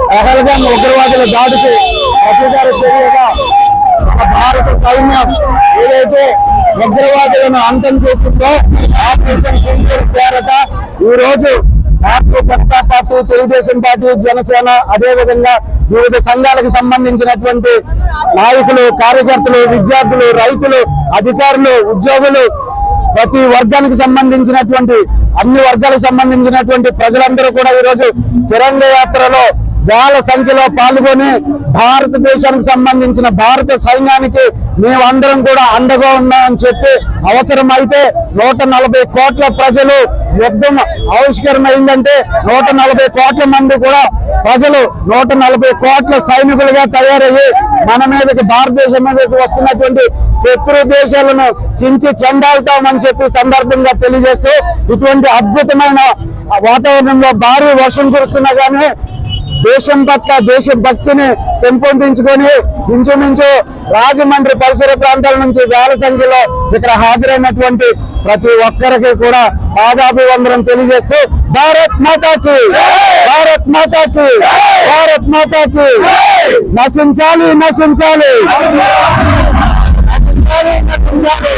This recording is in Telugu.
పహల్గాం ఉగ్రవాదుల దాడికి ప్రతీకార చర్యగా భారత సైన్యం ఏదైతే ఉగ్రవాదులను అంతం చేస్తుందో ఆపరేషన్ సింధూర్ పేరట ఈ రోజు భారతీయ జనతా పార్టీ, తెలుగుదేశం పార్టీ, జనసేన, అదేవిధంగా వివిధ సంఘాలకు సంబంధించినటువంటి నాయకులు, కార్యకర్తలు, విద్యార్థులు, రైతులు, అధికారులు, ఉద్యోగులు, ప్రతి వర్గానికి సంబంధించినటువంటి అన్ని వర్గాలకు సంబంధించినటువంటి ప్రజలందరూ కూడా ఈరోజు తిరంగా యాత్రలో వేల సంఖ్యలో పాల్గొని భారతదేశానికి సంబంధించిన భారత సైన్యానికి మేమందరం కూడా అండగా ఉన్నామని చెప్పి అవసరమైతే 140 కోట్ల ప్రజలు యుద్ధం ఆవిష్కరణ అయిందంటే 140 కోట్ల మంది కూడా ప్రజలు 140 కోట్ల సైనికులుగా తయారయ్యి మన మీదకి, భారతదేశం మీదకి వస్తున్నటువంటి శత్రు దేశాలను చించి చెండాలుతామని చెప్పి సందర్భంగా తెలియజేస్తూ ఇటువంటి అద్భుతమైన వాతావరణంలో భారీ వర్షం కురుస్తున్నా కానీ దేశం పట్ల దేశభక్తిని పెంపొందించుకొని ఇంచుమించు రాజమండ్రి పరిసర ప్రాంతాల నుంచి వేల సంఖ్యలో ఇక్కడ హాజరైనటువంటి ప్రతి ఒక్కరికి కూడా పాదాభివందనం తెలియజేస్తూ భారత్ మాతాకి, భారత్ మాతాకి, భారత్ మాతాకి, నశించాలి, నశించాలి, నశించాలి, నశించాలి.